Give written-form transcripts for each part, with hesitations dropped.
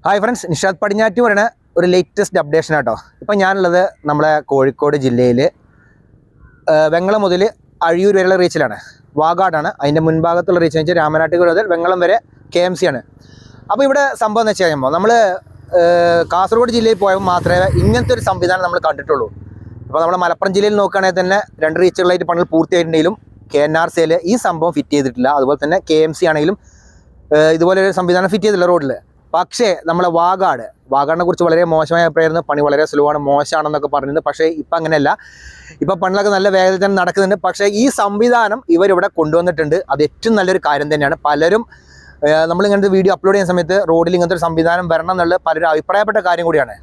Hi friends, Nishad പടിഞ്ഞാറ്റൂരാണ് ഒരു latest updation കേട്ടോ. ഇപ്പം ഞാനുള്ളത് നമ്മളെ കോഴിക്കോട് ജില്ലയിൽ വെങ്ങളം മുതൽ അഴിയൂർ വരെയുള്ള റീച്ചിലാണ്. വാഗാടാണ് അതിൻ്റെ മുൻഭാഗത്തുള്ള റീച്ച് എന്ന് വെച്ചാൽ രാമനാട്ടുകര മുതൽ വെങ്ങളം വരെ KMC ആണ്. അപ്പോൾ ഇവിടെ സംഭവം എന്ന് വെച്ച് കഴിയുമ്പോൾ നമ്മൾ കാസർഗോഡ് ജില്ലയിൽ പോയപ്പോൾ മാത്രമേ ഇങ്ങനത്തെ ഒരു സംവിധാനം നമ്മൾ കണ്ടിട്ടുള്ളൂ. അപ്പോൾ നമ്മുടെ മലപ്പുറം ജില്ലയിൽ നോക്കുകയാണെങ്കിൽ തന്നെ 2 റീച്ചുകളായിട്ട് പണികൾ പൂർത്തിയായിട്ടുണ്ടെങ്കിലും KNRCയിൽ ഈ സംഭവം ഫിറ്റ് ചെയ്തിട്ടില്ല. അതുപോലെ തന്നെ KMC ആണെങ്കിലും ഇതുപോലെ ഒരു സംവിധാനം ഫിറ്റ് ചെയ്തില്ല റോഡിൽ. പക്ഷേ നമ്മളെ വാഗാടിനെ കുറിച്ച് വളരെ മോശമായ അഭിപ്രായമായിരുന്നു. പണി വളരെ സ്ലോ ആണ്, മോശമാണെന്നൊക്കെ പറഞ്ഞിരുന്നു. പക്ഷേ ഇപ്പം അങ്ങനെയല്ല, ഇപ്പം പണികളൊക്കെ നല്ല വേഗത്തിൽ തന്നെ നടക്കുന്നുണ്ട്. പക്ഷേ ഈ സംവിധാനം ഇവരിവിടെ കൊണ്ടുവന്നിട്ടുണ്ട്. അത് ഏറ്റവും നല്ലൊരു കാര്യം തന്നെയാണ്. പലരും നമ്മളിങ്ങനത്തെ വീഡിയോ അപ്ലോഡ് ചെയ്യുന്ന സമയത്ത് റോഡിൽ ഇങ്ങനത്തെ ഒരു സംവിധാനം വരണം എന്നുള്ളത് പലരും അഭിപ്രായപ്പെട്ട കാര്യം കൂടിയാണ്.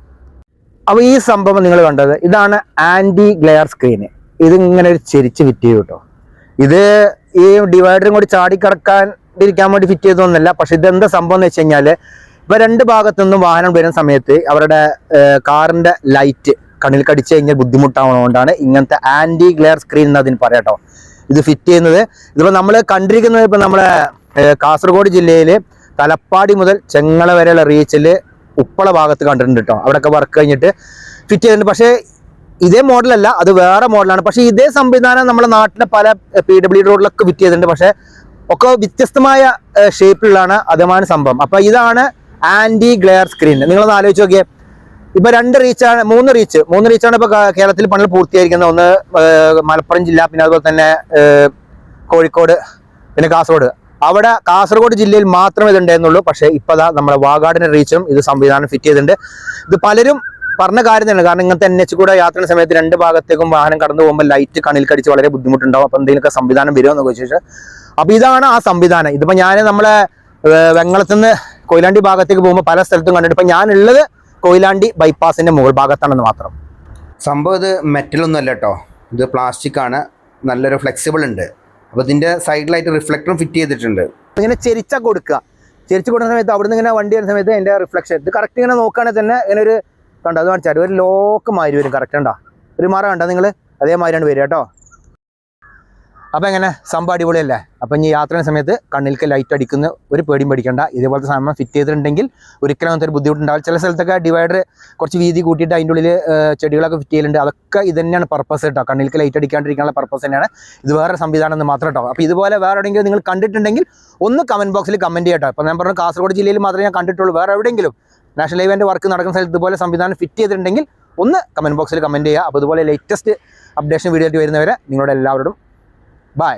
അപ്പോൾ ഈ സംഭവം നിങ്ങൾ കണ്ടത് ഇതാണ് ആൻറ്റി ഗ്ലെയർ സ്ക്രീന്. ഇതിങ്ങനെ ഒരു ചെരിച്ച് ഫിറ്റ് ചെയ്തു കേട്ടോ. ഇത് ഈ ഡിവൈഡറും കൂടി ചാടിക്കിടക്കാണ്ടിരിക്കാൻ വേണ്ടി ഫിറ്റ് ചെയ്തൊന്നുമല്ല. പക്ഷെ ഇതെന്താ സംഭവം എന്ന് വെച്ച് കഴിഞ്ഞാൽ ഇപ്പം 2 ഭാഗത്തു നിന്നും വാഹനം വരുന്ന സമയത്ത് അവരുടെ കാറിൻ്റെ ലൈറ്റ് കണ്ണിൽ കടിച്ചു കഴിഞ്ഞാൽ ബുദ്ധിമുട്ടാവുന്നതുകൊണ്ടാണ് ഇങ്ങനത്തെ ആൻറ്റി ഗ്ലെയർ സ്ക്രീൻ എന്ന് അതിന് പറയാം കേട്ടോ. ഇത് ഫിറ്റ് ചെയ്യുന്നത് ഇതിപ്പോൾ നമ്മൾ കണ്ടിരിക്കുന്നത് ഇപ്പം നമ്മളെ കാസർഗോഡ് ജില്ലയിൽ തലപ്പാടി മുതൽ ചെങ്ങള വരെയുള്ള റീച്ചിൽ ഉപ്പള ഭാഗത്ത് കണ്ടിട്ടുണ്ട് കേട്ടോ. അവിടെയൊക്കെ വർക്ക് കഴിഞ്ഞിട്ട് ഫിറ്റ് ചെയ്തിട്ടുണ്ട്. പക്ഷേ ഇതേ മോഡലല്ല, അത് വേറെ മോഡലാണ്. പക്ഷേ ഇതേ സംവിധാനം നമ്മുടെ നാട്ടിലെ പല PWD റോഡിലൊക്കെ ഫിറ്റ് ചെയ്തിട്ടുണ്ട്. പക്ഷേ ഒക്കെ വ്യത്യസ്തമായ ഷേപ്പിലാണ് അതേമാണ് സംഭവം. അപ്പോൾ ഇതാണ് ആൻറ്റി ഗ്ലെയർ സ്ക്രീൻ. നിങ്ങളൊന്ന് ആലോചിച്ച് നോക്കിയേ. ഇപ്പോൾ 3 റീച്ചാണ് ഇപ്പോൾ കേരളത്തിൽ പണികൾ പൂർത്തിയായിരിക്കുന്നത്. ഒന്ന് മലപ്പുറം ജില്ല, പിന്നെ അതുപോലെ തന്നെ കോഴിക്കോട്, പിന്നെ കാസർഗോഡ്. അവിടെ കാസർഗോഡ് ജില്ലയിൽ മാത്രമേ ഇതുണ്ടായിരുന്നുള്ളൂ. പക്ഷേ ഇപ്പോൾ അതാ നമ്മുടെ വാഗാടിൻ്റെ റീച്ചും ഇത് സംവിധാനം ഫിറ്റ് ചെയ്തിട്ടുണ്ട്. ഇത് പലരും പറഞ്ഞ കാര്യം തന്നെയാണ്. കാരണം ഇങ്ങനത്തെ NH കൂടെ യാത്ര സമയത്ത് 2 ഭാഗത്തേക്കും വാഹനം കടന്നു പോകുമ്പോൾ ലൈറ്റ് കണ്ണിൽ കടിച്ച് വളരെ ബുദ്ധിമുട്ടുണ്ടാവും. അപ്പോൾ എന്തെങ്കിലുമൊക്കെ സംവിധാനം വരുമോ ചോദിച്ചാൽ അപ്പോൾ ഇതാണ് ആ സംവിധാനം. ഇതിപ്പോൾ ഞാൻ നമ്മളെ വെങ്ങളത്തു നിന്ന് കൊയിലാണ്ടി ഭാഗത്തേക്ക് പോകുമ്പോൾ പല സ്ഥലത്തും കണ്ടിട്ട് ഇപ്പം ഞാനുള്ളത് കൊയിലാണ്ടി ബൈപ്പാസിൻ്റെ മുകൾ ഭാഗത്താണെന്ന് മാത്രം. സംഭവം ഇത് മെറ്റലൊന്നും അല്ല കേട്ടോ, ഇത് പ്ലാസ്റ്റിക് ആണ്. നല്ലൊരു ഫ്ലെക്സിബിൾ ഉണ്ട്. അപ്പോൾ ഇതിൻ്റെ സൈഡിലായിട്ട് റിഫ്ലക്ടറും ഫിറ്റ് ചെയ്തിട്ടുണ്ട്. ഇങ്ങനെ ചെരിച്ചു കൊടുക്കുന്ന സമയത്ത് അവിടുന്ന് ഇങ്ങനെ വണ്ടി വരുന്ന സമയത്ത് അതിൻ്റെ റിഫ്ലക്ഷൻ ഇത് കറക്റ്റ് ഇങ്ങനെ നോക്കുകയാണെങ്കിൽ തന്നെ ഇങ്ങനെ ഒരു കണ്ടോ, അത് കാണിച്ചാൽ ഒരു ലോക്ക് മാതിരി വരും. കറക്റ്റ് ഉണ്ടോ, ഒരു മറ കണ്ടോ നിങ്ങൾ, അതേമാതിരിയാണ് വരിക കേട്ടോ. അപ്പോൾ എങ്ങനെ സംഭവം അടിപൊളിയല്ലേ? അപ്പം ഇനി യാത്രയുടെ സമയത്ത് കണ്ണിൽക്ക് ലൈറ്റ് അടിക്കുന്ന ഒരു പേടിയും പഠിക്കേണ്ട. ഇതേപോലത്തെ സാധനം ഫിറ്റ് ചെയ്തിട്ടുണ്ടെങ്കിൽ ഒരിക്കലും അങ്ങനത്തെ ഒരു ബുദ്ധിമുട്ടുണ്ടാവില്ല. ചില സ്ഥലത്തൊക്കെ ഡിവൈഡർ കുറച്ച് വീതി കൂട്ടിയിട്ട് അതിൻ്റെ ഉള്ളിൽ ചെടികളൊക്കെ ഫിറ്റ് ചെയ്യലുണ്ട്. അതൊക്കെ ഇത് തന്നെയാണ് പർപ്പസ് കേട്ടോ. കണ്ണിൽക്ക് ലൈറ്റ് അടിക്കാണ്ടിരിക്കാനുള്ള പർപ്പസ് തന്നെയാണ്. ഇത് വേറെ സംവിധാനം എന്ന് മാത്രം കേട്ടോ. അപ്പോൾ ഇതുപോലെ വേറെ എവിടെയെങ്കിലും നിങ്ങൾ കണ്ടിട്ടുണ്ടെങ്കിൽ ഒന്ന് കമൻറ്റ് ബോക്സിൽ കമൻറ്റ് ചെയ്യട്ടോ. ഇപ്പോൾ ഞാൻ പറഞ്ഞു കാസർഗോഡ് ജില്ലയിൽ മാത്രമേ ഞാൻ കണ്ടിട്ടുള്ളൂ. വേറെ എവിടെയെങ്കിലും നാഷണൽ ഹൈവേൻ്റെ വർക്ക് നടക്കുന്ന സ്ഥലത്ത് ഇതുപോലെ സംവിധാനം ഫിറ്റ് ചെയ്തിട്ടുണ്ടെങ്കിൽ ഒന്ന് കമൻറ്റ് ബോക്സിൽ കമൻറ്റ് ചെയ്യുക. അപ്പോൾ ഇതുപോലെ ലേറ്റസ്റ്റ് അപ്ഡേഷൻ വീഡിയോ ആയിട്ട് വരുന്നവരെ നിങ്ങളോട് എല്ലാവരോടും ബൈ.